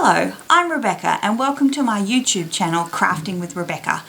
Hello, I'm Rebecca and welcome to my YouTube channel Crafting with Rebecca.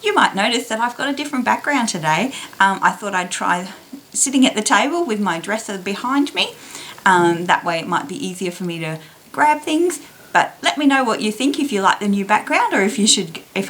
You might notice that I've got a different background today. I thought I'd try sitting at the table with my dresser behind me. That way it might be easier for me to grab things. But let me know what you think, if you like the new background or if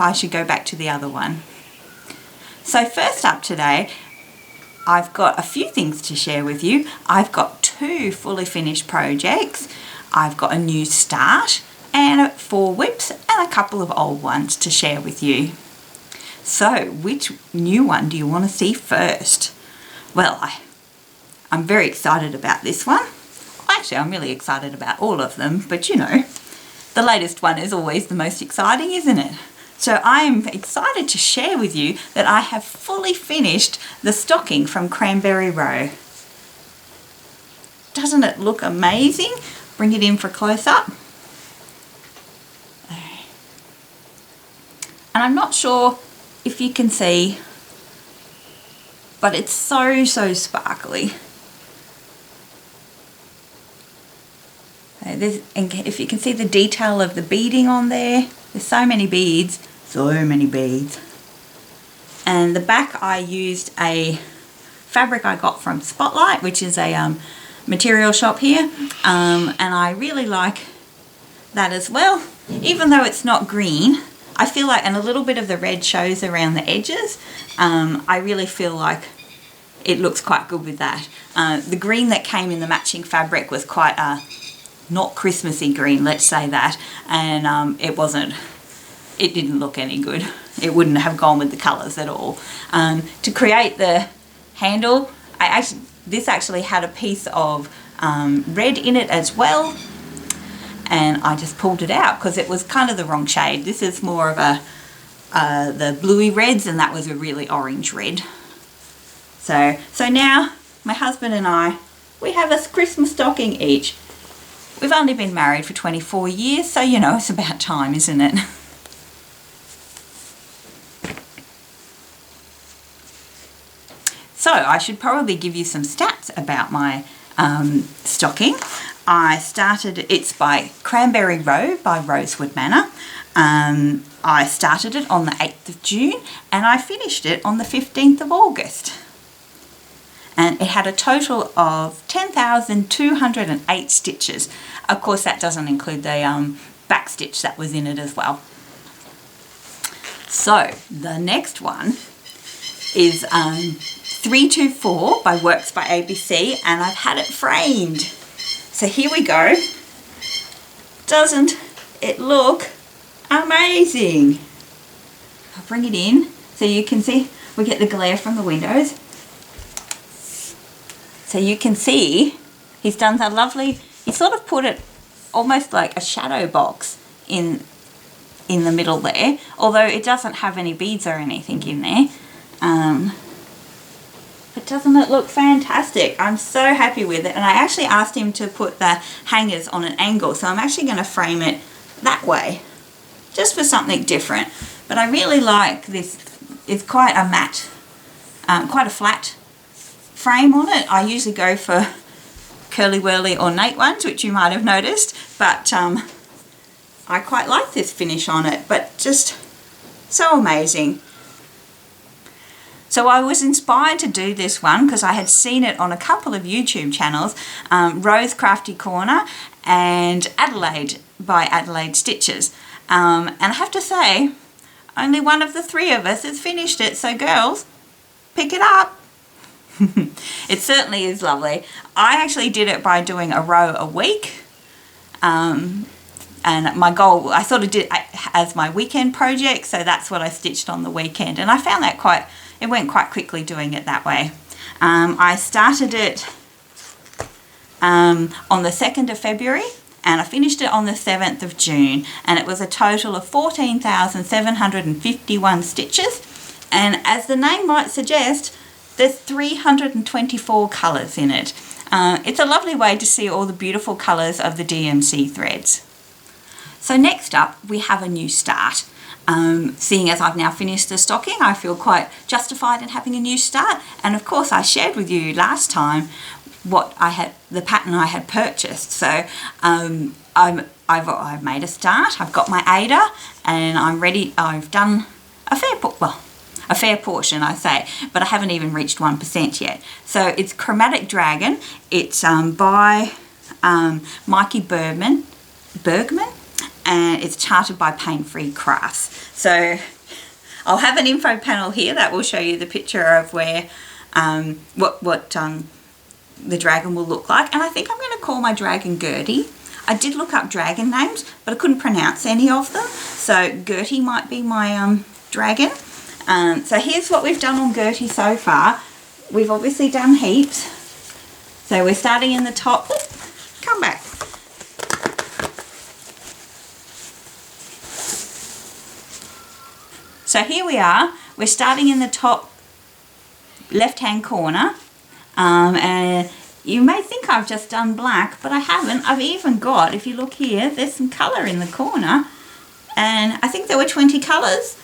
I should go back to the other one. So first up today, I've got a few things to share with you. I've got 2 fully finished projects. I've got a new start and 4 whips and a couple of old ones to share with you. So which new one do you want to see first? Well, I'm very excited about this one. Actually, I'm really excited about all of them, but you know, the latest one is always the most exciting, isn't it? So I'm excited to share with you that I have fully finished the stocking from Cranberry Row. Doesn't it look amazing? Bring it in for close-up. And I'm not sure if you can see, but it's so sparkly. And if you can see the detail of the beading on there, there's so many beads. And the back, I used a fabric I got from Spotlight, which is a material shop here, and I really like that as well. Even though it's not green, I feel like, and a little bit of the red shows around the edges, I really feel like it looks quite good with that. The green that came in the matching fabric was quite a not Christmassy green, let's say that, and it didn't look any good. It wouldn't have gone with the colours at all. To create the handle, this actually had a piece of red in it as well, and I just pulled it out because it was kind of the wrong shade. This is more of the bluey reds, and that was a really orange red. So now my husband and I, we have a Christmas stocking each. We've only been married for 24 years, so you know, it's about time, isn't it? So I should probably give you some stats about my stocking. It's by Cranberry Row by Rosewood Manor. I started it on the 8th of June and I finished it on the 15th of August. And it had a total of 10,208 stitches. Of course, that doesn't include the back stitch that was in it as well. So the next one is 324 by Works by ABC, and I've had it framed. So here we go. Doesn't it look amazing? I'll bring it in so you can see. We get the glare from the windows. So you can see he's done that lovely, he sort of put it almost like a shadow box in the middle there, although it doesn't have any beads or anything in there. But doesn't it look fantastic? I'm so happy with it, and I actually asked him to put the hangers on an angle, so I'm actually going to frame it that way, just for something different. But I really like this. It's quite a matte, quite a flat frame on it. I usually go for curly whirly ornate ones, which you might have noticed, but I quite like this finish on it, but just so amazing. So I was inspired to do this one because I had seen it on a couple of YouTube channels, Rose Crafty Corner and Adelaide by Adelaide Stitches. And I have to say, only one of the 3 of us has finished it, so girls, pick it up. It certainly is lovely. I actually did it by doing a row a week. And my goal, I sort of did it as my weekend project, so that's what I stitched on the weekend. And I found that it went quite quickly doing it that way. I started it on the 2nd of February and I finished it on the 7th of June, and it was a total of 14,751 stitches, and as the name might suggest, there's 324 colours in it. It's a lovely way to see all the beautiful colours of the DMC threads. So next up we have a new start. Seeing as I've now finished the stocking, I feel quite justified in having a new start, and of course I shared with you last time the pattern I had purchased. So I'm I've made a start. I've got my aider and I'm ready. I've done a fair portion, I say, but I haven't even reached 1% yet. So it's Chromatic Dragon. It's by Mikey Bergman, and it's charted by Pain Free Crafts. So I'll have an info panel here that will show you the picture of where what the dragon will look like. And I think I'm going to call my dragon Gertie. I did look up dragon names, but I couldn't pronounce any of them. So Gertie might be my dragon. So here's what we've done on Gertie so far. We've obviously done heaps. So we're starting in the top. Oop, come back. So here we are. We're starting in the top left-hand corner. And you may think I've just done black, but I haven't. I've even got, if you look here, there's some colour in the corner. And I think there were 20 colours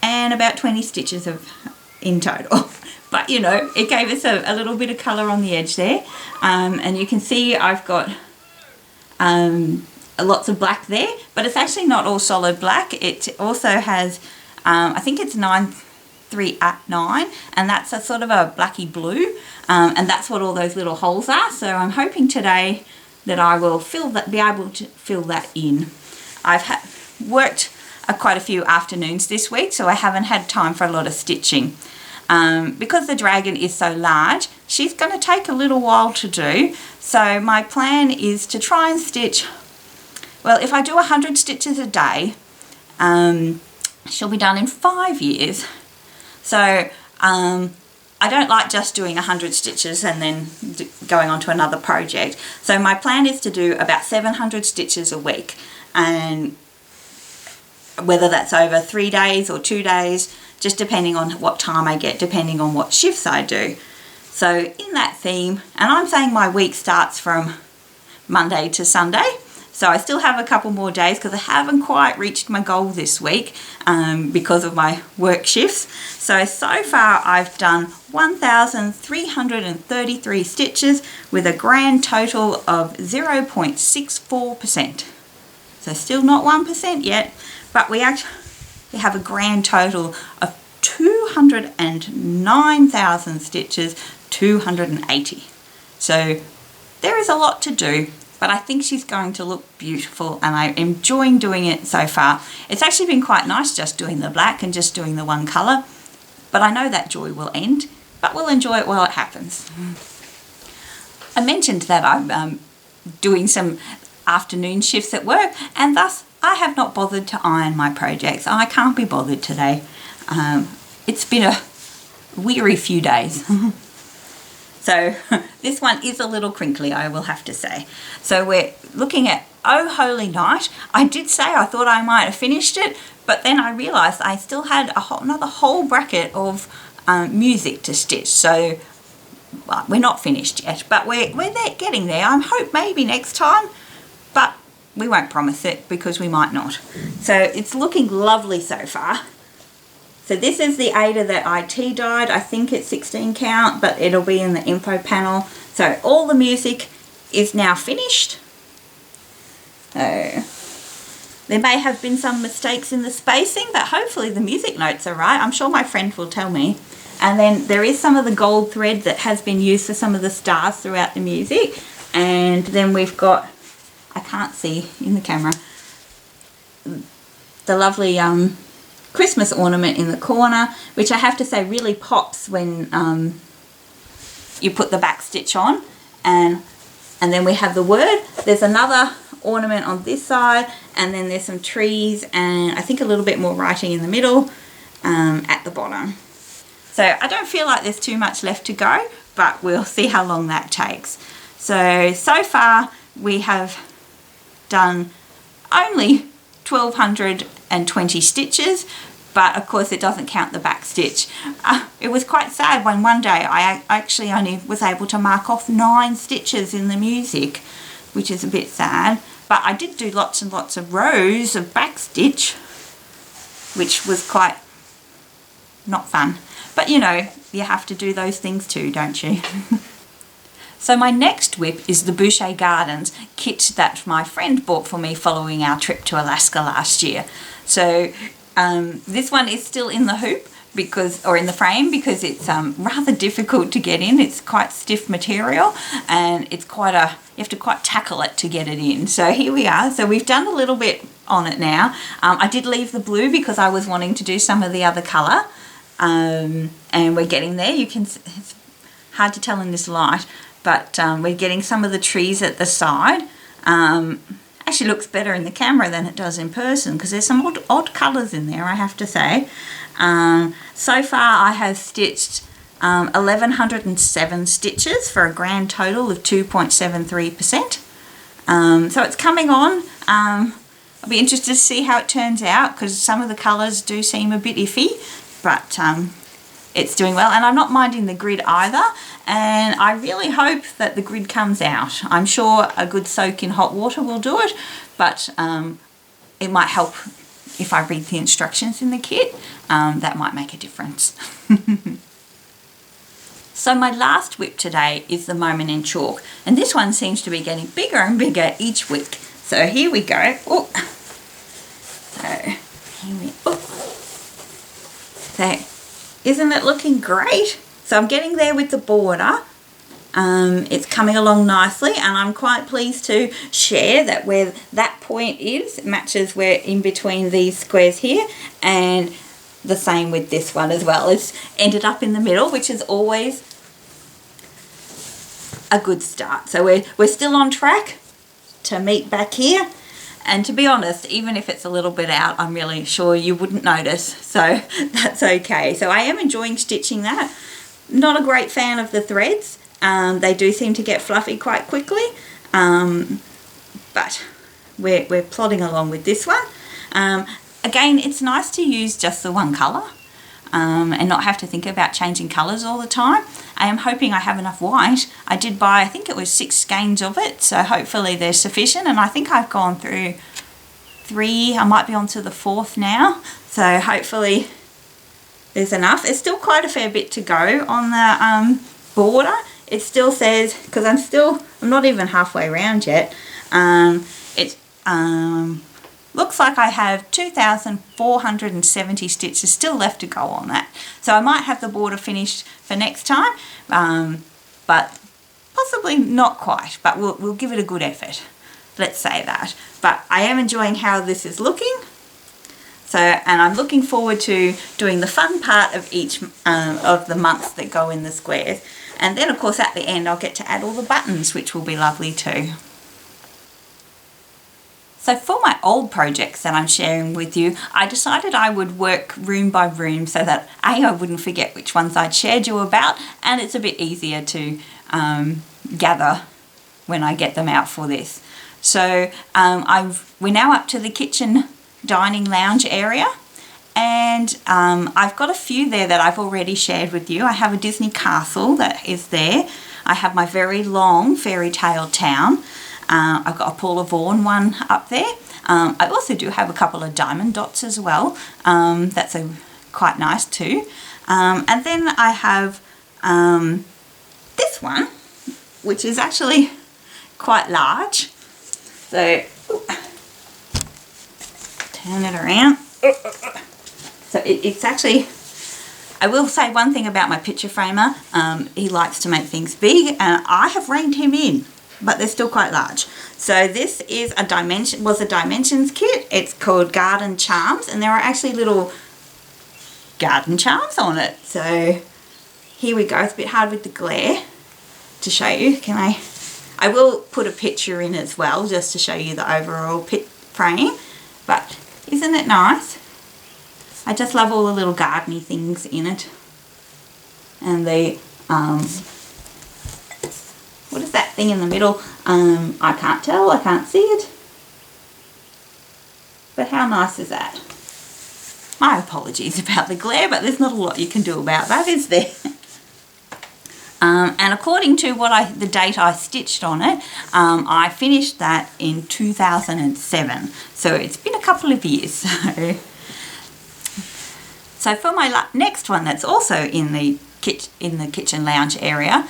and about 20 stitches in total. But, you know, it gave us a little bit of colour on the edge there. And you can see I've got lots of black there, but it's actually not all solid black. It also has, I think it's 939, and that's a sort of a blacky blue, and that's what all those little holes are. So I'm hoping today that I will be able to fill that in. I've worked quite a few afternoons this week, so I haven't had time for a lot of stitching. Because the dragon is so large, she's going to take a little while to do. So my plan is to try and stitch, well, if I do 100 stitches a day, she'll be done in 5 years. So I don't like just doing 100 stitches and then going on to another project. So my plan is to do about 700 stitches a week, and whether that's over 3 days or 2 days, just depending on what time I get, depending on what shifts I do. So in that theme, and I'm saying my week starts from Monday to Sunday, so I still have a couple more days because I haven't quite reached my goal this week because of my work shifts. So far I've done 1,333 stitches with a grand total of 0.64%. So still not 1% yet, but we actually have a grand total of 209,000 stitches, 280. So there is a lot to do, but I think she's going to look beautiful and I'm enjoying doing it so far. It's actually been quite nice just doing the black and just doing the one colour, but I know that joy will end, but we'll enjoy it while it happens. I mentioned that I'm doing some afternoon shifts at work, and thus I have not bothered to iron my projects. I can't be bothered today. It's been a weary few days. So this one is a little crinkly, I will have to say. So we're looking at Oh Holy Night. I did say I thought I might have finished it, but then I realised I still had another whole bracket of music to stitch. So well, we're not finished yet, but we're getting there. I hope maybe next time, but we won't promise it because we might not. So it's looking lovely so far. So this is the Ada that I tea-dyed. I think it's 16 count, but it'll be in the info panel. So all the music is now finished. So there may have been some mistakes in the spacing, but hopefully the music notes are right. I'm sure my friend will tell me. And then there is some of the gold thread that has been used for some of the stars throughout the music. And then we've got, I can't see in the camera, the lovely Christmas ornament in the corner, which I have to say really pops when you put the back stitch on. And then we have the word. There's another ornament on this side, and then there's some trees and I think a little bit more writing in the middle at the bottom. So I don't feel like there's too much left to go, but we'll see how long that takes. So far we have done only 1,220 stitches, but of course it doesn't count the back stitch. It was quite sad when one day I actually only was able to mark off 9 stitches in the music, which is a bit sad, but I did do lots and lots of rows of back stitch, which was quite not fun. But you know, you have to do those things too, don't you? So my next whip is the Boucher Gardens kit that my friend bought for me following our trip to Alaska last year. So this one is still in the hoop or in the frame because it's rather difficult to get in. It's quite stiff material and it's you have to quite tackle it to get it in. So here we are. So we've done a little bit on it now. I did leave the blue because I was wanting to do some of the other colour, and we're getting there. It's hard to tell in this light, but we're getting some of the trees at the side. Actually looks better in the camera than it does in person because there's some odd colours in there, I have to say. So far I have stitched 1107 stitches for a grand total of 2.73%. So it's coming on. I'll be interested to see how it turns out because some of the colours do seem a bit iffy, but it's doing well, and I'm not minding the grid either, and I really hope that the grid comes out. I'm sure a good soak in hot water will do it, but it might help if I read the instructions in the kit. That might make a difference. So my last whip today is the Moment in Chalk, and this one seems to be getting bigger and bigger each week. So here we go. Oh. So isn't it looking great? So I'm getting there with the border. It's coming along nicely, and I'm quite pleased to share that where that point is, it matches where in between these squares here, and the same with this one as well. It's ended up in the middle, which is always a good start. So we're still on track to meet back here. And to be honest, even if it's a little bit out, I'm really sure you wouldn't notice. So that's okay. So I am enjoying stitching that. Not a great fan of the threads. They do seem to get fluffy quite quickly. But we're plodding along with this one. Again, it's nice to use just the one colour and not have to think about changing colours all the time. I am hoping I have enough white. I did buy, I think it was 6 skeins of it, so hopefully they're sufficient, and I think I've gone through 3, I might be on to the 4th now, so hopefully there's enough. There's still quite a fair bit to go on the border. It still says, because I'm not even halfway around yet, it looks like I have 2,470 stitches still left to go on that. So I might have the border finished for next time, but possibly not quite, but we'll give it a good effort. Let's say that. But I am enjoying how this is looking. So, and I'm looking forward to doing the fun part of each of the months that go in the squares. And then, of course, at the end, I'll get to add all the buttons, which will be lovely too. So for my old projects that I'm sharing with you, I decided I would work room by room so that I wouldn't forget which ones I'd shared you about, and it's a bit easier to gather when I get them out for this. So we're now up to the kitchen dining lounge area, and I've got a few there that I've already shared with you. I have a Disney castle that is there. I have my very long fairy tale town. I've got a Paula Vaughan one up there. I also do have a couple of diamond dots as well. That's quite nice too. And then I have this one, which is actually quite large. So turn it around. So it's actually, I will say one thing about my picture framer. He likes to make things big, and I have reined him in, but they're still quite large. So this is a dimensions kit. It's called Garden Charms, and there are actually little garden charms on it. So here we go. It's a bit hard with the glare to show you. I will put a picture in as well just to show you the overall frame. But isn't it nice? I just love all the little gardeny things in it. And the what is that thing in the middle? I can't tell, I can't see it. But how nice is that? My apologies about the glare, but there's not a lot you can do about that, is there? And according to the date I stitched on it, I finished that in 2007. So it's been a couple of years. So for my next one that's also in the in the kitchen lounge area,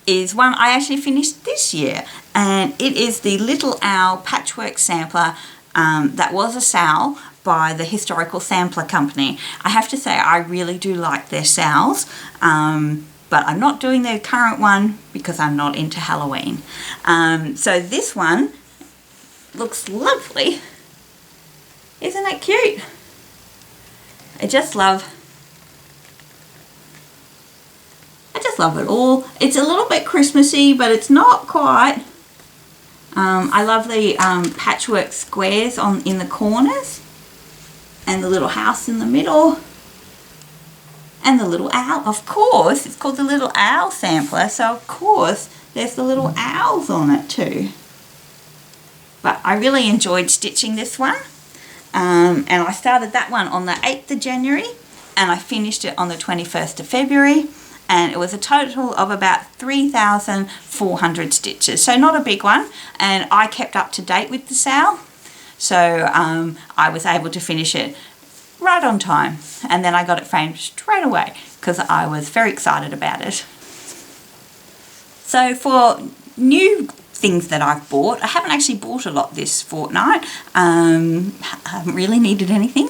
is one I actually finished this year, and it is the Little Owl Patchwork Sampler. That was a sale by the Historical Sampler Company. I have to say I really do like their sales, but I'm not doing their current one because I'm not into Halloween. So this one looks lovely. Isn't it cute? I just love it all. It's a little bit Christmassy, but it's not quite. I love the patchwork squares in the corners, and the little house in the middle, and the little owl. Of course, it's called the Little Owl Sampler, so of course there's the little owls on it too. But I really enjoyed stitching this one, and I started that one on the 8th of January, and I finished it on the 21st of February. And it was a total of about 3,400 stitches, so not a big one, and I kept up to date with the sale, so I was able to finish it right on time, and then I got it framed straight away because I was very excited about it. So for new things that I've bought, I haven't actually bought a lot this fortnight. I haven't really needed anything,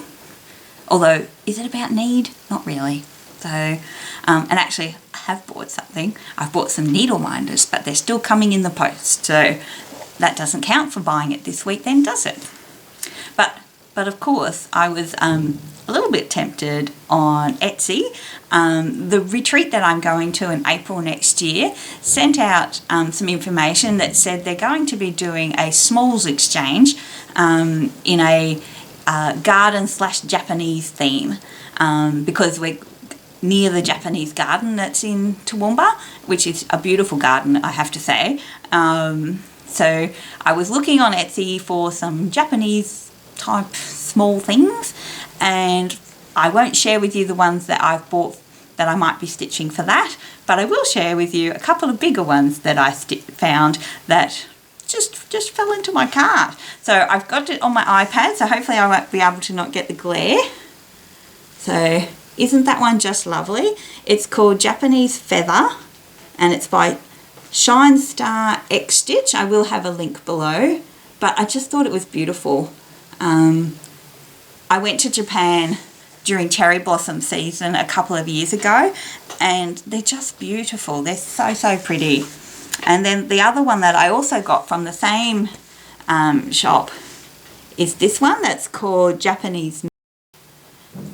although is it about need? Not really. So, and actually I have bought something. I've bought some needle minders, but they're still coming in the post, so that doesn't count for buying it this week then, does it? But of course I was a little bit tempted on Etsy. The retreat that I'm going to in April next year sent out some information that said they're going to be doing a smalls exchange in a garden/Japanese theme, because we're near the Japanese garden that's in Toowoomba, which is a beautiful garden, I have to say. So I was looking on Etsy for some Japanese type small things, and I won't share with you the ones that I've bought that I might be stitching for that, but I will share with you a couple of bigger ones that I found that just fell into my cart. So I've got it on my iPad, so hopefully I won't be able to not get the glare. So isn't that one just lovely? It's called Japanese Feather, and it's by Shine Star X Stitch. I will have a link below, but I just thought it was beautiful. I went to Japan during cherry blossom season a couple of years ago, and they're just beautiful. They're so pretty. And then the other one that I also got from the same shop is this one that's called Japanese,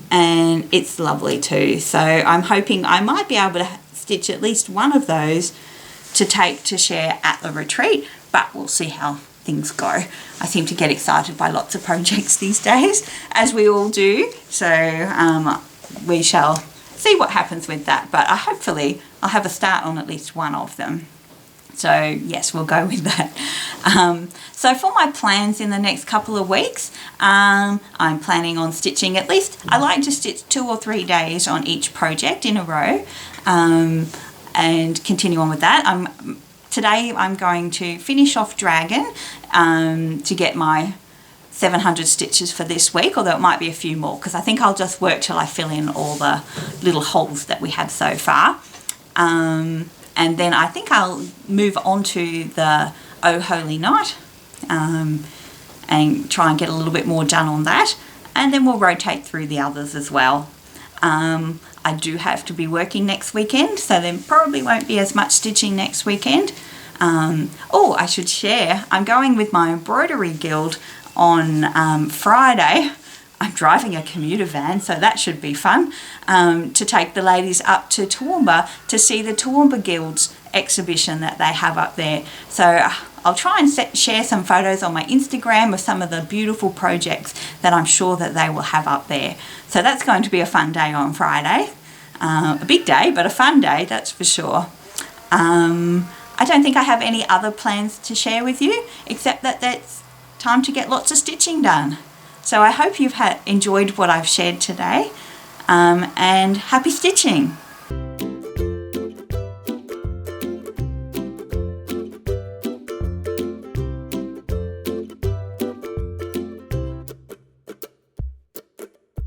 and it's lovely too. So I'm hoping I might be able to stitch at least one of those to take to share at the retreat, but we'll see how things go. I seem to get excited by lots of projects these days, as we all do, so we shall see what happens with that, but hopefully I'll have a start on at least one of them. So yes, we'll go with that. So for my plans in the next couple of weeks, I'm planning on stitching at least, I like to stitch 2 or 3 days on each project in a row, and continue on with that. Today I'm going to finish off Dragon to get my 700 stitches for this week, although it might be a few more, because I think I'll just work till I fill in all the little holes that we have so far. And then I think I'll move on to the Oh Holy Night and try and get a little bit more done on that, and then we'll rotate through the others as well. I do have to be working next weekend, so there probably won't be as much stitching next weekend. Oh, I should share, I'm going with my embroidery guild on Friday. I'm driving a commuter van, so that should be fun, to take the ladies up to Toowoomba to see the Toowoomba Guild's exhibition that they have up there. So I'll try and share some photos on my Instagram of some of the beautiful projects that I'm sure that they will have up there. So that's going to be a fun day on Friday. A big day, but a fun day, that's for sure. I don't think I have any other plans to share with you, except that it's time to get lots of stitching done. So I hope you've enjoyed what I've shared today, and happy stitching.